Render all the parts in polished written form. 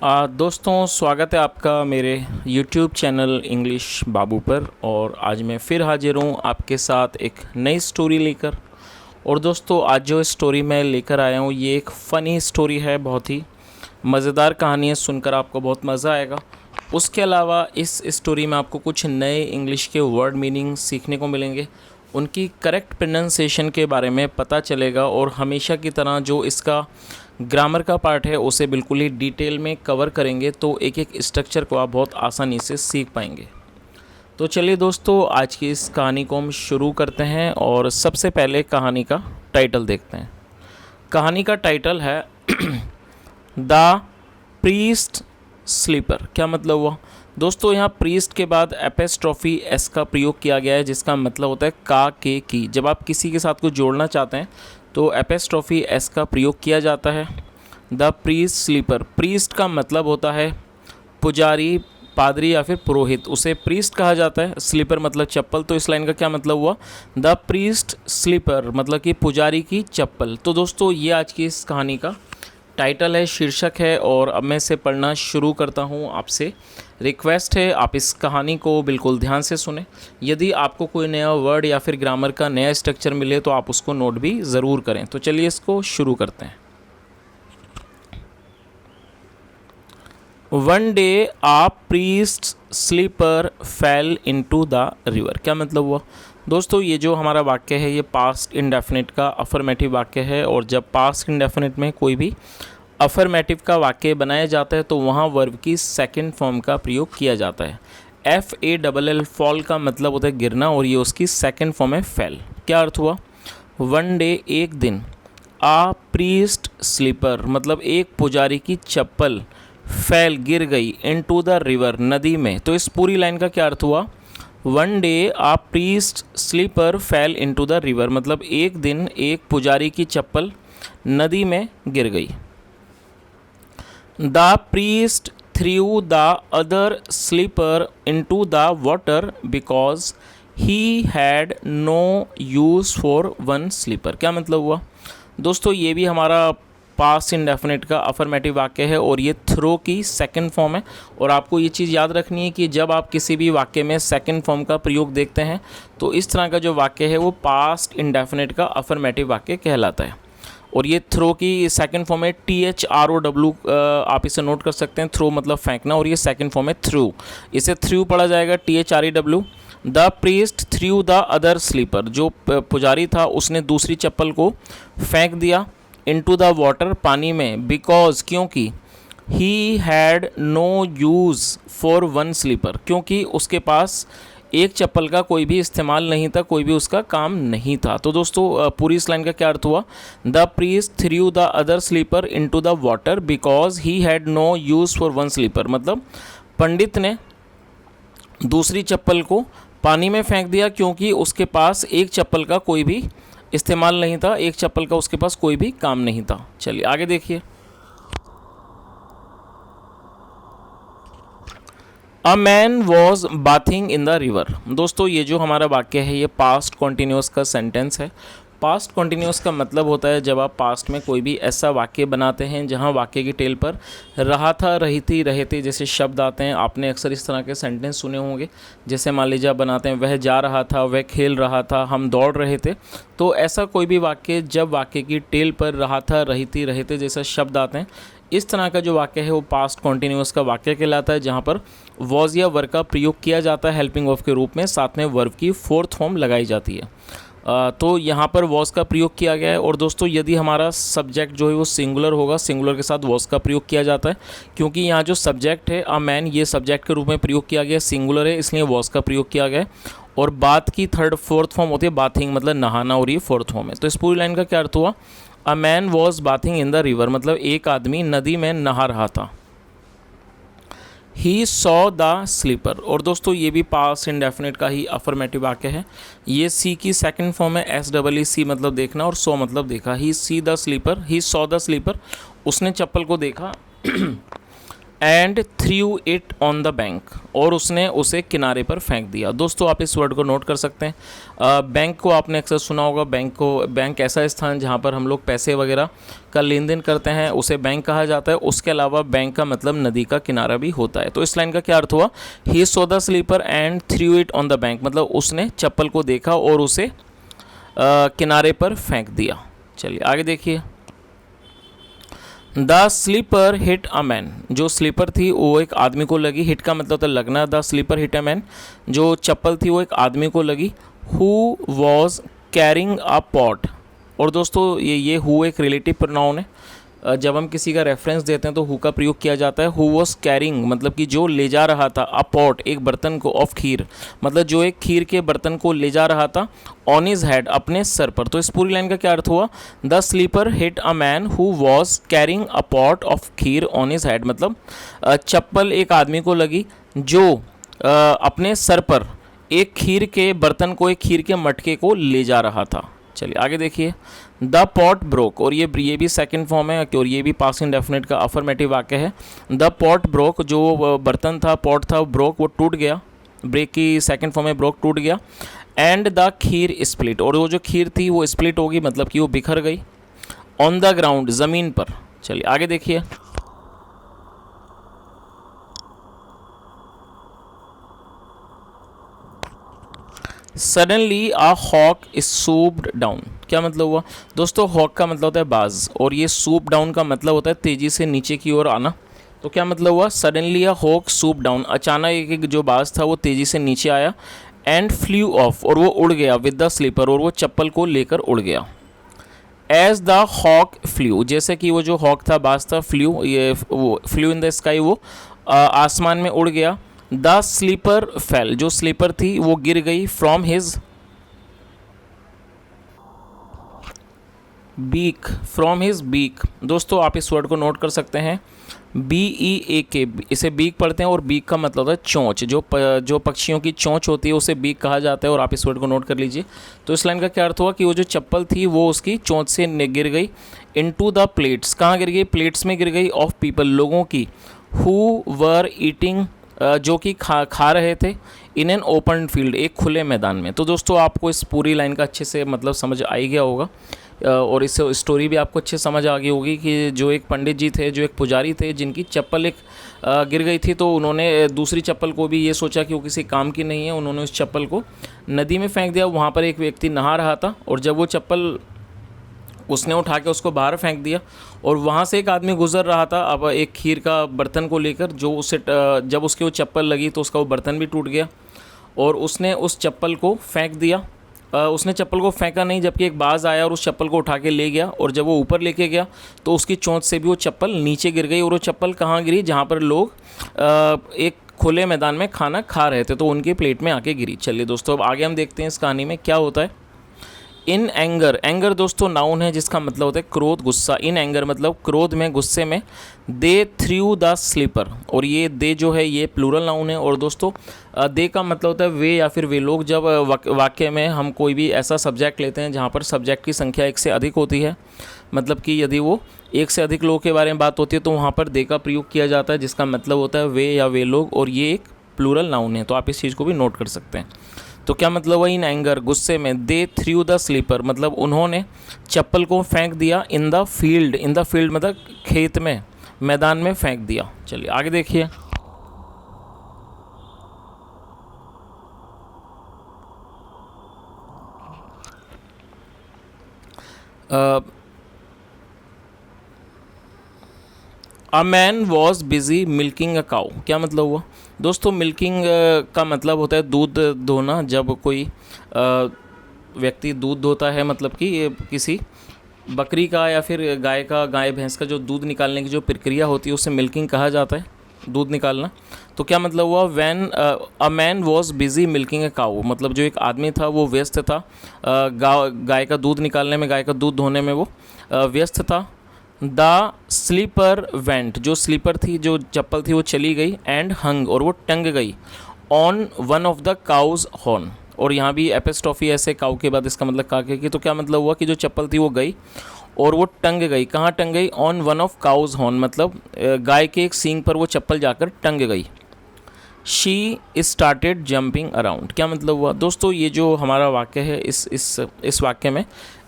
दोस्तों, स्वागत है आपका मेरे YouTube चैनल इंग्लिश बाबू पर। और आज मैं फिर हाजिर हूँ आपके साथ एक नई स्टोरी लेकर। और दोस्तों, आज जो स्टोरी मैं लेकर आया हूँ ये एक फ़नी स्टोरी है। बहुत ही मज़ेदार कहानी है, सुनकर आपको बहुत मज़ा आएगा। उसके अलावा इस स्टोरी में आपको कुछ नए इंग्लिश के वर्ड मीनिंग सीखने को मिलेंगे, उनकी करेक्ट प्रोनाउंसिएशन के बारे में पता चलेगा। और हमेशा की तरह जो इसका ग्रामर का पार्ट है उसे बिल्कुल ही डिटेल में कवर करेंगे, तो एक एक स्ट्रक्चर को आप बहुत आसानी से सीख पाएंगे। तो चलिए दोस्तों, आज की इस कहानी को हम शुरू करते हैं। और सबसे पहले कहानी का टाइटल देखते हैं। कहानी का टाइटल है द प्रीस्ट स्लीपर। क्या मतलब हुआ दोस्तों? यहाँ प्रीस्ट के बाद एपेस्ट्रॉफी एस का प्रयोग किया गया है, जिसका मतलब होता है का के की। जब आप किसी के साथ कुछ जोड़ना चाहते हैं तो एपेस्ट्रॉफी एस का प्रयोग किया जाता है। द प्रीस्ट स्लीपर, प्रीस्ट का मतलब होता है पुजारी, पादरी या फिर पुरोहित, उसे प्रीस्ट कहा जाता है। स्लीपर मतलब चप्पल। तो इस लाइन का क्या मतलब हुआ? द प्रीस्ट स्लीपर मतलब कि पुजारी की चप्पल। तो दोस्तों, ये आज की इस कहानी का टाइटल है, शीर्षक है। और अब मैं इसे पढ़ना शुरू करता हूँ। आपसे रिक्वेस्ट है, आप इस कहानी को बिल्कुल ध्यान से सुने। यदि आपको कोई नया वर्ड या फिर ग्रामर का नया स्ट्रक्चर मिले तो आप उसको नोट भी ज़रूर करें। तो चलिए इसको शुरू करते हैं। One day a priest slipper fell into the river. क्या मतलब हुआ दोस्तों? ये जो हमारा वाक्य है ये पास्ट इंडेफिनिट का अफर्मेटिव वाक्य है। और जब पास्ट इंडेफिनिट में कोई भी अफर्मेटिव का वाक्य बनाया जाता है तो वहाँ वर्ब की सेकंड फॉर्म का प्रयोग किया जाता है। FALL फॉल का मतलब होता है गिरना, और ये उसकी सेकंड फॉर्म है फेल। क्या अर्थ हुआ? वन डे एक दिन, आ प्रीस्ट स्लीपर मतलब एक पुजारी की चप्पल, फेल गिर गई, इनटू द रिवर नदी में। तो इस पूरी लाइन का क्या अर्थ हुआ? One day a priest slipper fell into the river मतलब एक दिन एक पुजारी की चप्पल नदी में गिर गई। The priest threw the other slipper into the water because he had no use for one slipper. क्या मतलब हुआ दोस्तों? ये भी हमारा पास्ट इंडेफिनिट का अफर्मेटिव वाक्य है और ये थ्रो की सेकंड फॉर्म है। और आपको ये चीज़ याद रखनी है कि जब आप किसी भी वाक्य में सेकंड फॉर्म का प्रयोग देखते हैं तो इस तरह का जो वाक्य है वो पास्ट इंडेफिनिट का अफर्मेटिव वाक्य कहलाता है। और ये थ्रो की सेकंड फॉर्म है THROW। आप इसे नोट कर सकते हैं। थ्रो मतलब फेंकना, और ये सेकंड फॉर्म है थ्रू। इसे थ्रू पढ़ा जाएगा THREW। The priest threw the other slipper, जो पुजारी था उसने दूसरी चप्पल को फेंक दिया इनटू द वाटर पानी में, बिकॉज क्योंकि, he had no use for one slipper क्योंकि उसके पास एक चप्पल का कोई भी इस्तेमाल नहीं था, कोई भी उसका काम नहीं था। तो दोस्तों, पूरी इस लाइन का क्या अर्थ हुआ? The priest threw the other slipper into the water because he had no use for one slipper मतलब पंडित ने दूसरी चप्पल को पानी में फेंक दिया क्योंकि उसके पास एक चप्पल का कोई भी इस्तेमाल नहीं था, एक चप्पल का उसके पास कोई भी काम नहीं था। चलिए आगे देखिए। A man was bathing in the river. दोस्तों, ये जो हमारा वाक्य है ये पास्ट कॉन्टीन्यूअस का सेंटेंस है। पास्ट कॉन्टीन्यूअस का मतलब होता है जब आप पास्ट में कोई भी ऐसा वाक्य बनाते हैं जहां वाक्य की टेल पर रहा था, रही थी, रहे थे जैसे शब्द आते हैं। आपने अक्सर इस तरह के सेंटेंस सुने होंगे। जैसे मान लीजिए आप बनाते हैं वह जा रहा था, वह खेल रहा था, हम दौड़ रहे थे। तो ऐसा कोई भी वाक्य जब वाक्य की टेल पर रहा था, रही थी, रहे थे जैसे शब्द आते हैं, इस तरह का जो वाक्य है वो पास्ट कॉन्टीन्यूअस का वाक्य कहलाता है, जहाँ पर वॉज या वर्ब का प्रयोग किया जाता है हेल्पिंग ऑफ के रूप में, साथ में वर्ब की फोर्थ फॉर्म लगाई जाती है। तो यहाँ पर वॉज का प्रयोग किया गया है। और दोस्तों, यदि हमारा सब्जेक्ट जो है वो सिंगुलर होगा, सिंगुलर के साथ वॉज का प्रयोग किया जाता है, क्योंकि यहाँ जो सब्जेक्ट है अ मैन, ये सब्जेक्ट के रूप में प्रयोग किया गया, सिंगुलर है इसलिए वॉज का प्रयोग किया गया है। और बात की फोर्थ फॉर्म होती है बाथिंग मतलब नहाना, और ये फोर्थ फॉर्म है। तो इस पूरी लाइन का क्या अर्थ हुआ? A man was bathing in the river मतलब एक आदमी नदी में नहा रहा था। He saw the slipper. और दोस्तों, ये भी पास्ट इंडेफिनिट का ही अफर्मेटिव वाक्य है। ये सी की सेकंड फॉर्म है SEEC मतलब देखना, और सॉ मतलब देखा। He see the slipper, he saw the slipper, उसने चप्पल को देखा। And threw it on the bank, और उसने उसे किनारे पर फेंक दिया। दोस्तों आप इस वर्ड को नोट कर सकते हैं। बैंक को आपने अक्सर सुना होगा। बैंक ऐसा स्थान जहाँ पर हम लोग पैसे वगैरह का लेन देन करते हैं, उसे बैंक कहा जाता है। उसके अलावा बैंक का मतलब नदी का किनारा भी होता है। तो इस लाइन का क्या अर्थ हुआ? He saw the slipper and threw it on the bank, मतलब उसने चप्पल को देखा और उसे किनारे पर फेंक दिया। चलिए आगे देखिए। The slipper hit a man, जो स्लीपर थी वो एक आदमी को लगी। हिट का मतलब था लगना। The slipper hit a man, जो चप्पल थी वो एक आदमी को लगी। Who was carrying a pot, और दोस्तों ये हु एक रिलेटिव प्रोनाउन है। जब हम किसी का रेफरेंस देते हैं तो हु का प्रयोग किया जाता है। हु वॉज कैरिंग मतलब कि जो ले जा रहा था, अ पॉट एक बर्तन को, ऑफ खीर मतलब जो एक खीर के बर्तन को ले जा रहा था, ऑन हिज हेड अपने सर पर। तो इस पूरी लाइन का क्या अर्थ हुआ? The slipper hit a man who was carrying a pot of kheer on his head, मतलब चप्पल एक आदमी को लगी जो अपने सर पर एक खीर के बर्तन को, एक खीर के मटके को ले जा रहा था। चलिए आगे देखिए। द पॉट ब्रोक, और ये भी सेकंड फॉर्म है और ये भी पास्ट इंडेफिनिट का अफर्मेटिव वाक्य है। द पॉट ब्रोक, जो बर्तन था, पॉट था, ब्रोक वो टूट गया। ब्रेक की सेकंड फॉर्म में ब्रोक टूट गया। एंड द खीर स्प्लिट, और वो जो खीर थी वो स्प्लिट होगी मतलब कि वो बिखर गई। ऑन द ग्राउंड ज़मीन पर। चलिए आगे देखिए। सडनली अ हॉक सूप्ड डाउन, क्या मतलब हुआ? दोस्तों हॉक का मतलब होता है बाज, और ये सूप डाउन का मतलब होता है तेज़ी से नीचे की ओर आना। तो क्या मतलब हुआ? सडनली अ हॉक सूप डाउन, अचानक एक जो बाज था वो तेज़ी से नीचे आया। एंड फ्लू ऑफ, और वो उड़ गया। विद द स्लीपर, और वो चप्पल को लेकर उड़ गया। एज द हॉक फ्लू, जैसे कि वो जो हॉक था, बाज था, फ्लू, ये वो फ्लू इन द स्काई, वो आसमान में उड़ गया। द स्लीपर फेल, जो स्लीपर थी वो गिर गई। From his beak, from his beak, दोस्तों आप इस वर्ड को नोट कर सकते हैं। BEAK, इसे बीक पढ़ते हैं, और बीक का मतलब होता है चोंच। जो पक्षियों की चोंच होती है उसे बीक कहा जाता है, और आप इस वर्ड को नोट कर लीजिए। तो इस लाइन का क्या अर्थ हुआ कि वो जो चप्पल थी वो उसकी चोंच से गिर गई। इनटू द प्लेट्स, कहाँ गिर गई? प्लेट्स में गिर गई। ऑफ पीपल, लोगों की। हु वर ईटिंग, जो कि खा रहे थे। इन एन ओपन फील्ड, एक खुले मैदान में। तो दोस्तों आपको इस पूरी लाइन का अच्छे से मतलब समझ आ ही गया होगा, और इस स्टोरी भी आपको अच्छे समझ आ गई होगी कि जो एक पंडित जी थे, जो एक पुजारी थे, जिनकी चप्पल एक गिर गई थी, तो उन्होंने दूसरी चप्पल को भी ये सोचा कि वो किसी काम की नहीं है, उन्होंने उस चप्पल को नदी में फेंक दिया। वहाँ पर एक व्यक्ति नहा रहा था, और जब वो चप्पल उसने उठा के उसको बाहर फेंक दिया, और वहाँ से एक आदमी गुजर रहा था अब एक खीर का बर्तन को लेकर, जो उसे जब उसके वो चप्पल लगी तो उसका वो बर्तन भी टूट गया, और उसने उस चप्पल को फेंक दिया। उसने चप्पल को फेंका नहीं, जबकि एक बाज आया और उस चप्पल को उठा के ले गया, और जब वो ऊपर लेके गया तो उसकी चोंच से भी वो चप्पल नीचे गिर गई। और वो चप्पल कहाँ गिरी? जहाँ पर लोग एक खुले मैदान में खाना खा रहे थे, तो उनके प्लेट में आके गिरी। चलिए दोस्तों अब आगे हम देखते हैं इस कहानी में क्या होता है। इन एंगर, एंगर दोस्तों नाउन है जिसका मतलब होता है क्रोध, गुस्सा। इन एंगर मतलब क्रोध में, गुस्से में। दे थ्रू द स्लीपर, और ये दे जो है ये प्लूरल नाउन है। और दोस्तों दे का मतलब होता है वे या फिर वे लोग। जब वाक्य में हम कोई भी ऐसा सब्जेक्ट लेते हैं जहाँ पर सब्जेक्ट की संख्या एक से अधिक होती है, मतलब कि यदि वो एक से अधिक लोगों के बारे में बात होती है, तो वहाँ पर दे का प्रयोग किया जाता है, जिसका मतलब होता है वे या वे लोग, और ये एक प्लूरल नाउन है। तो आप इस चीज़ को भी नोट कर सकते हैं। तो क्या मतलब हुआ? इन एंगर, गुस्से में। दे थ्रू द स्लीपर मतलब उन्होंने चप्पल को फेंक दिया। In the field, in the field मतलब खेत में, मैदान में फेंक दिया। चलिए आगे देखिए। A man was busy milking a cow, क्या मतलब हुआ? दोस्तों मिल्किंग का मतलब होता है दूध दोहना। जब कोई व्यक्ति दूध दोहता है, मतलब कि किसी बकरी का या फिर गाय भैंस का जो दूध निकालने की जो प्रक्रिया होती है उसे मिल्किंग कहा जाता है, दूध निकालना। तो क्या मतलब हुआ? When a man was busy milking a cow, मतलब जो एक आदमी था वो व्यस्त था गाय का दूध निकालने में, गाय का दूध धोने में वो व्यस्त था। द स्लीपर वेंट, जो स्लीपर थी, जो चप्पल थी वो चली गई। एंड हंग, और वो टंग गई। On one of the cow's horn, और यहाँ भी एपिस्ट्रॉफी ऐसे काऊ के बाद इसका मतलब काके की। तो क्या मतलब हुआ कि जो चप्पल थी वो गई और वो टंग गई। कहाँ टंग गई? On one of cows horn, मतलब गाय के एक सींग पर वो चप्पल जाकर टंग गई। शी स्टार्टेड जंपिंग अराउंड, क्या मतलब हुआ दोस्तों? ये जो हमारा वाक्य है, इस वाक्य में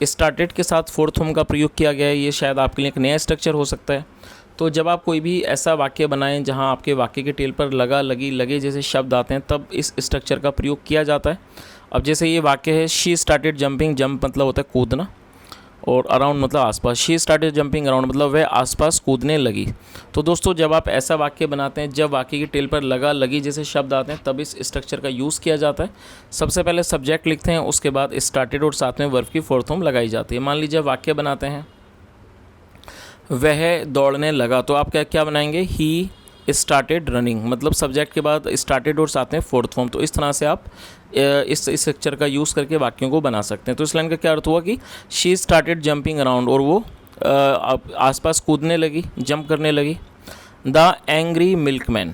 स्टार्टेड के साथ फोर्थ फॉर्म का प्रयोग किया गया है। ये शायद आपके लिए एक नया स्ट्रक्चर हो सकता है। तो जब आप कोई भी ऐसा वाक्य बनाएं जहां आपके वाक्य के टेल पर लगा, लगी, लगे जैसे शब्द आते हैं, तब इस स्ट्रक्चर का प्रयोग किया जाता है। अब जैसे ये वाक्य है, शी स्टार्टेड जंपिंग, जंप मतलब होता है कूदना, और अराउंड मतलब आसपास। शी स्टार्टेड जंपिंग अराउंड मतलब वह आसपास कूदने लगी। तो दोस्तों जब आप ऐसा वाक्य बनाते हैं, जब वाक्य की टेल पर लगा, लगी जैसे शब्द आते हैं, तब इस स्ट्रक्चर का यूज़ किया जाता है। सबसे पहले सब्जेक्ट लिखते हैं, उसके बाद स्टार्टेड और साथ में वर्ब की फोर्थ फॉर्म लगाई जाती है। मान लीजिए वाक्य बनाते हैं, वह दौड़ने लगा, तो आप क्या क्या बनाएंगे? ही स्टार्टेड रनिंग, मतलब सब्जेक्ट के बाद स्टार्टेड और साथ में फोर्थ फॉर्म। तो इस तरह से आप इस स्ट्रक्चर का यूज़ करके वाक्यों को बना सकते हैं। तो इस लाइन का क्या अर्थ हुआ कि शी स्टार्टेड जंपिंग अराउंड, और वो आसपास कूदने लगी, जंप करने लगी। The angry milkman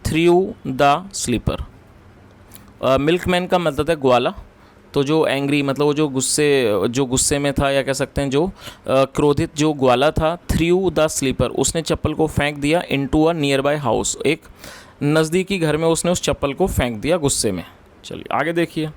threw the slipper. Milkman का मतलब है ग्वाला। तो जो एंग्री मतलब वो जो गुस्से में था, या कह सकते हैं जो क्रोधित जो ग्वाला था, थ्रू द स्लीपर, उसने चप्पल को फेंक दिया into a near by house, एक नज़दीकी घर में उसने उस चप्पल को फेंक दिया गुस्से में। चलिए आगे देखिए।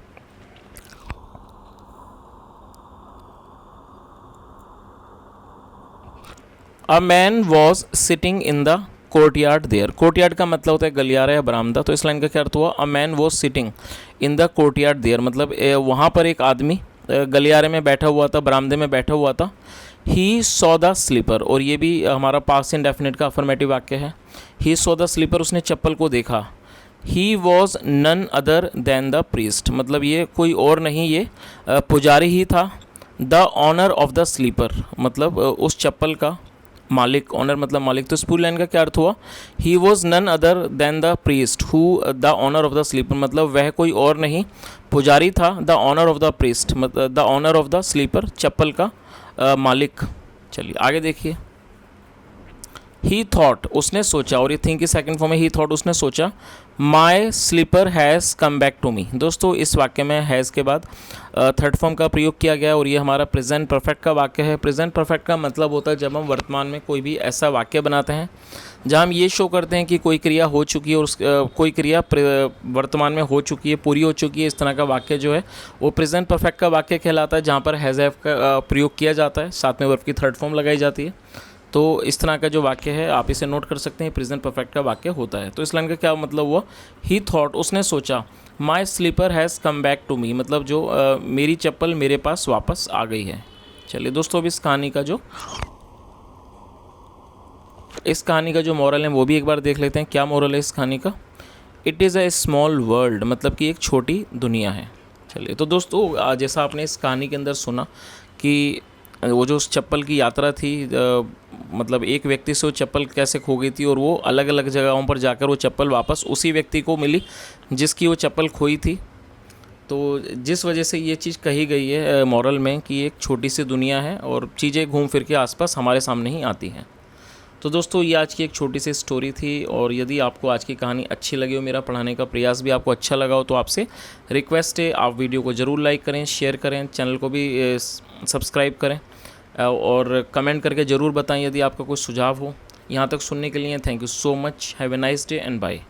A man was sitting in the courtyard there. Courtyard का मतलब होता है गलियारा या बरामदा। तो इस लाइन का क्या अर्थ हुआ? A man was sitting in the courtyard there, मतलब वहाँ पर एक आदमी गलियारे में बैठा हुआ था, बरामदे में बैठा हुआ था। ही सॉ द स्लीपर, और ये भी हमारा पास्ट इंडेफिनिट का अफर्मेटिव वाक्य है। ही सॉ द स्लीपर, उसने चप्पल को देखा। He was none other than the priest, मतलब ये कोई और नहीं, ये पुजारी ही था। The owner of the slipper, मतलब उस चप्पल का मालिक। ऑनर मतलब मालिक। तो इस पूरी लाइन का क्या अर्थ हुआ? He was none other than the priest who the owner of the slipper, मतलब वह कोई और नहीं, पुजारी था। The owner of the priest मतलब the owner of the slipper, चप्पल का मालिक। चलिए आगे देखिए। ही थॉट, उसने सोचा, और ये थिंक की सेकंड फॉर्म में ही थॉट, उसने सोचा। My slipper has come back to me. दोस्तों इस वाक्य में हैज़ के बाद थर्ड फॉर्म का प्रयोग किया गया, और ये हमारा प्रेजेंट परफेक्ट का वाक्य है। प्रेजेंट परफेक्ट का मतलब होता है जब हम वर्तमान में कोई भी ऐसा वाक्य बनाते हैं जहाँ हम ये शो करते हैं कि कोई क्रिया हो चुकी है, और कोई क्रिया वर्तमान में हो चुकी है, पूरी हो चुकी है। इस तरह का वाक्य जो है वो प्रेजेंट परफेक्ट का वाक्य कहलाता है, जहाँ पर हैज़ हैव का प्रयोग किया जाता है, साथ में वर्ब की थर्ड फॉर्म लगाई जाती है। तो इस तरह का जो वाक्य है आप इसे नोट कर सकते हैं, प्रेजेंट परफेक्ट का वाक्य होता है। तो इस लाइन का क्या मतलब हुआ? ही थॉट, उसने सोचा। My slipper has come back to me, मतलब जो मेरी चप्पल मेरे पास वापस आ गई है। चलिए दोस्तों अब इस कहानी का जो मॉरल है वो भी एक बार देख लेते हैं। क्या मॉरल है इस कहानी का? It is a small world, मतलब कि एक छोटी दुनिया है। चलिए तो दोस्तों जैसा आपने इस कहानी के अंदर सुना कि वो जो उस चप्पल की यात्रा थी, मतलब एक व्यक्ति से वो चप्पल कैसे खो गई थी, और वो अलग अलग जगहों पर जाकर वो चप्पल वापस उसी व्यक्ति को मिली जिसकी वो चप्पल खोई थी। तो जिस वजह से ये चीज़ कही गई है मॉरल में कि एक छोटी सी दुनिया है और चीज़ें घूम फिर के आसपास हमारे सामने ही आती हैं। तो दोस्तों ये आज की एक छोटी सी स्टोरी थी, और यदि आपको आज की कहानी अच्छी लगी हो, मेरा पढ़ाने का प्रयास भी आपको अच्छा लगा हो, तो आपसे रिक्वेस्ट है आप वीडियो को ज़रूर लाइक करें, शेयर करें, चैनल को भी सब्सक्राइब करें, और कमेंट करके ज़रूर बताएं यदि आपका कोई सुझाव हो। यहाँ तक सुनने के लिए thank you so much. Have a nice day and bye.